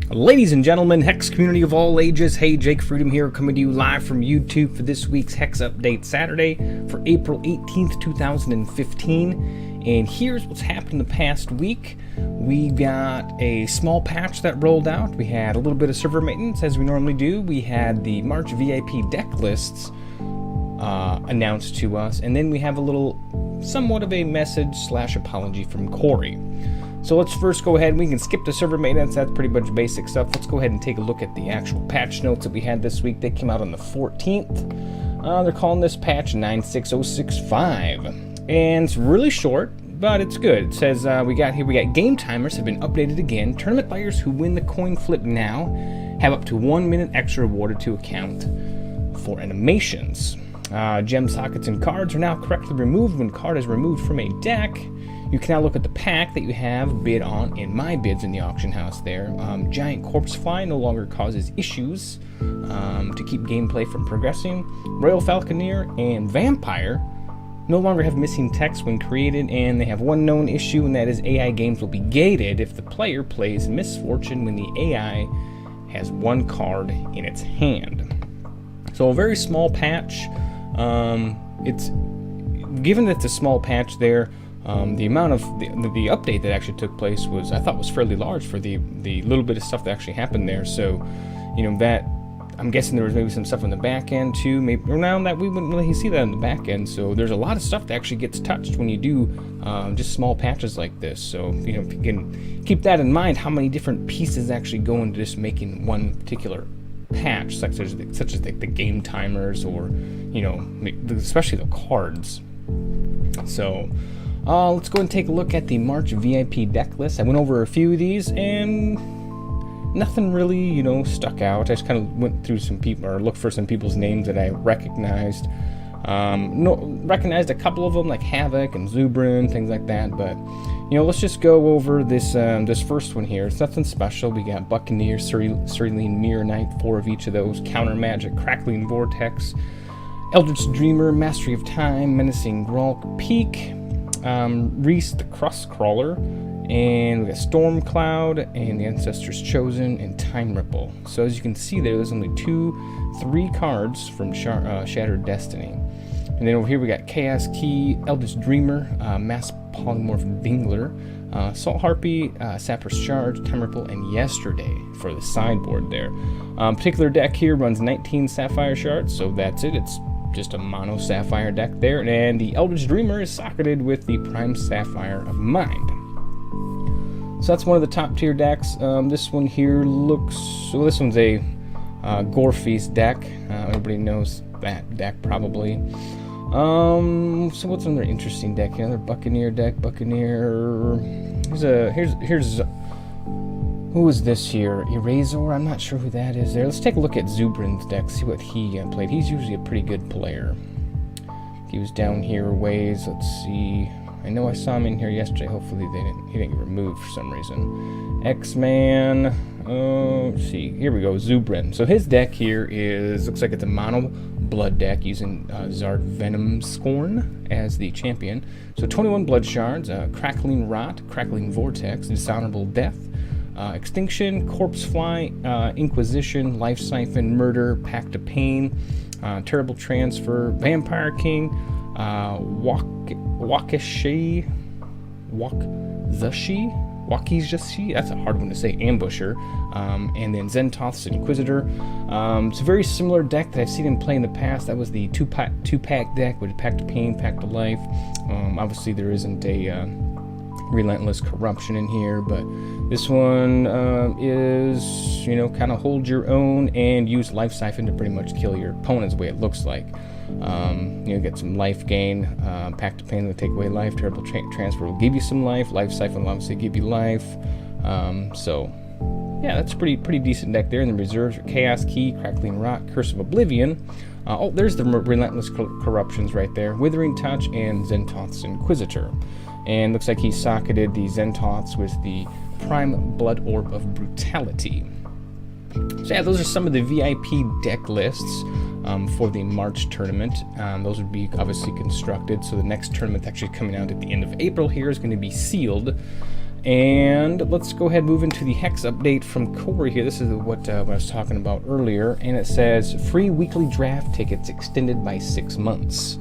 Ladies and gentlemen, Hex community of all ages, hey, Jake Freedom here, coming to you live from YouTube for this week's Hex Update Saturday for April 18th, 2015. And here's what's happened in the past week. We got a small patch that rolled out. We had a little bit of server maintenance, as we normally do. We had the March VIP deck lists announced to us, and then we have a little, somewhat of a message / apology from Cory. So let's first go ahead, we can skip the server maintenance, that's pretty much basic stuff. Let's go ahead and take a look at the actual patch notes that we had this week. They came out on the 14th. They're calling this patch 96065. And it's really short, but it's good. It says we got game timers have been updated again. Tournament players who win the coin flip now have up to 1 minute extra awarded to account for animations. Gem sockets and cards are now correctly removed when card is removed from a deck. You can now look at the pack that you have bid on in my bids in the auction house there. Giant Corpse Fly no longer causes issues to keep gameplay from progressing. Royal Falconeer and Vampire no longer have missing text when created, and they have one known issue, and that is AI games will be gated if the player plays Misfortune when the AI has one card in its hand. So a very small patch. It's given that it's a small patch there. The amount of the update that actually took place was, I thought, was fairly large for the little bit of stuff that actually happened there. So, you know, that I'm guessing there was maybe some stuff on the back end too. Maybe around that we wouldn't really see that on the back end. So there's a lot of stuff that actually gets touched when you do just small patches like this. So you know, if you can keep that in mind, how many different pieces actually go into just making one particular patch, such as the game timers, or you know, especially the cards. So. Let's go and take a look at the March VIP deck list. I went over a few of these and nothing really, you know, stuck out. I just kind of went through some people, or looked for some people's names that I recognized. Recognized a couple of them, like Havoc and Zubrin, things like that. But you know, let's just go over this this first one here. It's nothing special. We got Buccaneer, Cerulean Mirror Knight, 4 of each of those. Counter Magic, Crackling Vortex, Eldritch Dreamer, Mastery of Time, Menacing Grolk, Peak. Reese the Crust Crawler, and we got Storm Cloud, and the Ancestors Chosen, and Time Ripple. So as you can see there's only 3 cards from Shattered Destiny. And then over here we got Chaos Key, Eldritch Dreamer, Mass Polymorph Dingler, Salt Harpy, Sapper's Charge, Time Ripple, and Yesterday for the sideboard there. Particular deck here runs 19 Sapphire Shards, so that's it. It's just a mono Sapphire deck there, and the Eldritch Dreamer is socketed with the Prime Sapphire of Mind. So that's one of the top tier decks. This one here looks, so this one's a Gore Feast deck. Everybody knows that deck probably. So what's another interesting deck? Another Buccaneer deck. Buccaneer. Here's who is this here? Erasor? I'm not sure who that is there. Let's take a look at Zubrin's deck, see what he played. He's usually a pretty good player. He was down here a ways. Let's see. I know I saw him in here yesterday. Hopefully he didn't get removed for some reason. X-Man. Let's see. Here we go. Zubrin. So his deck here looks like it's a mono blood deck using Zard Venom Scorn as the champion. So 21 blood shards, Crackling Rot, Crackling Vortex, Dishonorable Death, Extinction, Corpse Fly, Inquisition, Life Siphon, Murder, Pact of Pain, Terrible Transfer, Vampire King, Wakizashi, that's a hard one to say, Ambusher, and then Zentoth's Inquisitor. It's a very similar deck that I've seen him play in the past. That was the two-pack deck with Pact of Pain, Pact of Life. Obviously there isn't a Relentless Corruption in here, but this one is, you know, kind of hold your own and use Life Siphon to pretty much kill your opponent's way it looks like. You know, get some life gain. Pact of Pain will take away life. Terrible Transfer will give you some life. Life Siphon will obviously give you life. So yeah, that's a pretty decent deck there. And the reserves are Chaos Key, Crackling Rock, Curse of Oblivion. Oh, there's the Relentless Corruptions right there. Withering Touch and Zentoth's Inquisitor. And looks like he socketed the Zentoths with the Prime Blood Orb of Brutality. So yeah, those are some of the VIP deck lists for the March tournament. Those would be obviously constructed, so the next tournament actually coming out at the end of April here is going to be sealed. And let's go ahead and move into the HEX update from Cory here. This is what I was talking about earlier, and it says free weekly draft tickets extended by 6 months.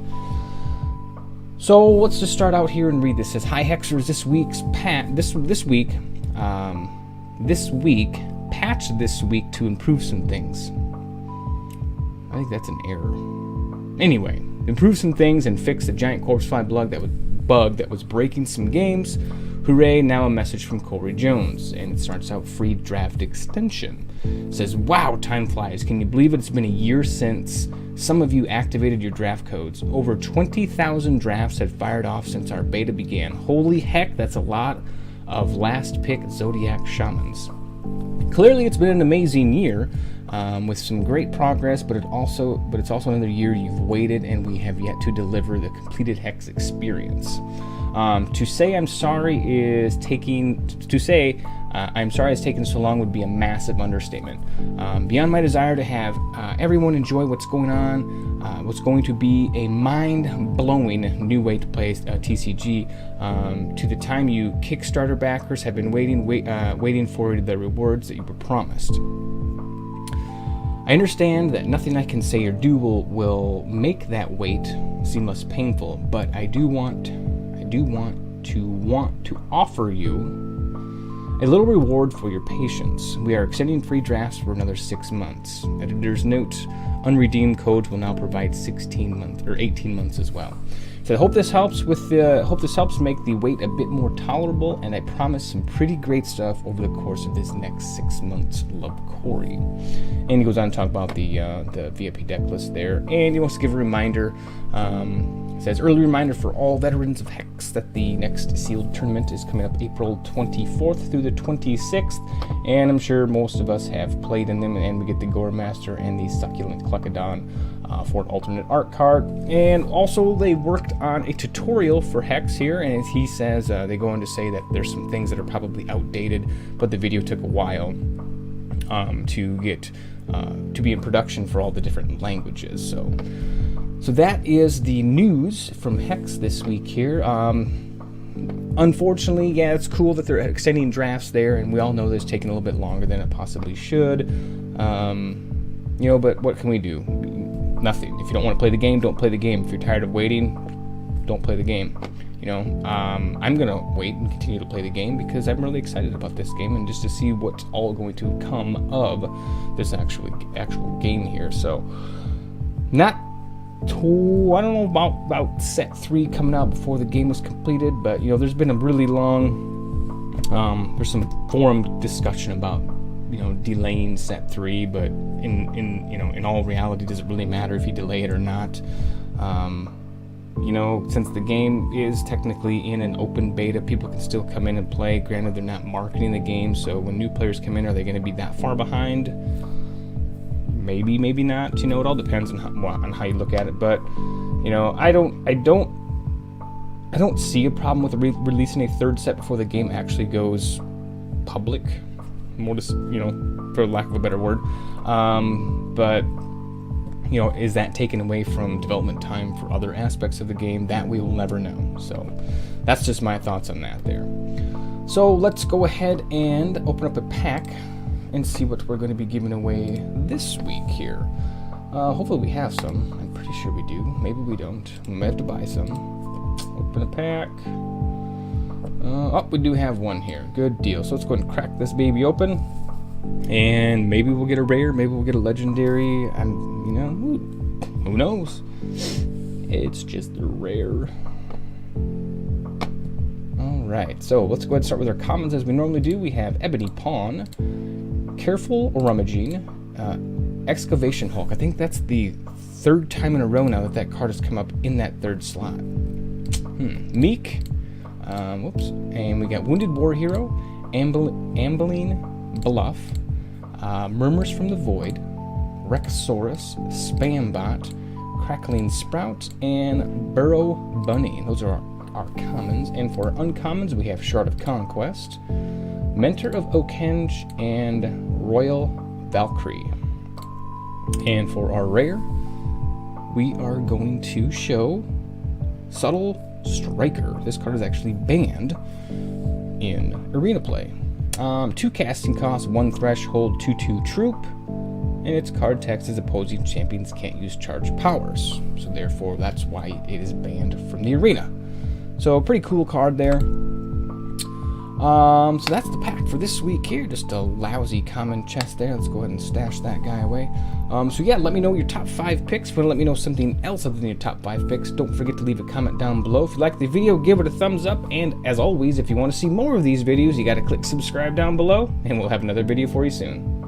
So let's just start out here and read this. It says, "Hi Hexers, this week patched this week to improve some things." I think that's an error. Anyway, improve some things and fix the giant corpse fly bug that was breaking some games. Hooray, now a message from Cory Jones. And it starts out free draft extension. It says, "Wow, time flies. Can you believe it's been a year since some of you activated your draft codes? Over 20,000 drafts have fired off since our beta began. Holy heck, that's a lot of last pick Zodiac Shamans." Clearly, it's been an amazing year with some great progress, but it's also another year you've waited, and we have yet to deliver the completed HEX experience. To say I'm sorry is taking so long would be a massive understatement. Beyond my desire to have everyone enjoy what's going to be a mind-blowing new way to play TCG, to the time you Kickstarter backers have been waiting for the rewards that you were promised. I understand that nothing I can say or do will make that wait seem less painful, but I do want to offer you a little reward for your patience. We are extending free drafts for another 6 months. Editor's note: unredeemed codes will now provide 18 months as well. So I hope this helps make the wait a bit more tolerable, and I promise some pretty great stuff over the course of this next 6 months. Love, Cory. And he goes on to talk about the VIP deck list there, and he wants to give a reminder. It says, "Early reminder for all veterans of HEX that the next sealed tournament is coming up April 24th through the 26th, and I'm sure most of us have played in them, and we get the Gore Master and the Succulent Cluckodon for an alternate art card. And also they worked on a tutorial for HEX here, and he says they go on to say that there's some things that are probably outdated, but the video took a while to get to be in production for all the different languages. So that is the news from HEX this week here. Unfortunately, yeah, it's cool that they're extending drafts there, and we all know that it's taking a little bit longer than it possibly should. But what can we do? Nothing. If you don't want to play the game, don't play the game. If you're tired of waiting, don't play the game. I'm gonna wait and continue to play the game because I'm really excited about this game and just to see what's all going to come of this actual game here. So, I don't know about set 3 coming out before the game was completed, but there's been a really long there's some forum discussion about delaying set 3, but in all reality, does it really matter if you delay it or not? Since the game is technically in an open beta, people can still come in and play. Granted, they're not marketing the game, so when new players come in, are they going to be that far behind? Maybe, maybe not. It all depends on how you look at it. But I don't see a problem with releasing a third set before the game actually goes public. More just for lack of a better word. But is that taken away from development time for other aspects of the game? That we will never know. So that's just my thoughts on that there. So let's go ahead and open up a pack and see what we're going to be giving away this week here. Hopefully we have some. I'm pretty sure we do. Maybe we don't. We might have to buy some. Open a pack. We do have one here. Good deal. So let's go ahead and crack this baby open. And maybe we'll get a rare. Maybe we'll get a legendary. Who knows? It's just a rare. Alright, so let's go ahead and start with our commons as we normally do. We have Ebony Pawn, Careful Rummaging, Excavation Hulk. I think that's the third time in a row now that card has come up in that third slot. Meek, and we got Wounded War Hero, Ambling Bluff, Murmurs from the Void, Rexaurus, Spambot, Crackling Sprout, and Burrow Bunny. Those are our commons. And for uncommons, we have Shard of Conquest, Mentor of Okenge, and Royal Valkyrie. And for our rare, we are going to show Subtle Striker. This card is actually banned in arena play. 2 casting costs, 1 threshold, 2/2 troop, and its card text is opposing champions can't use charged powers. So therefore, that's why it is banned from the arena. So pretty cool card there. So that's the pack for this week here. Just a lousy common chest there. Let's go ahead and stash that guy away. So yeah, let me know your top 5 picks. If you want to let me know something else other than your top 5 picks, don't forget to leave a comment down below. If you like the video, give it a thumbs up. And as always, if you want to see more of these videos, you got to click subscribe down below, and we'll have another video for you soon.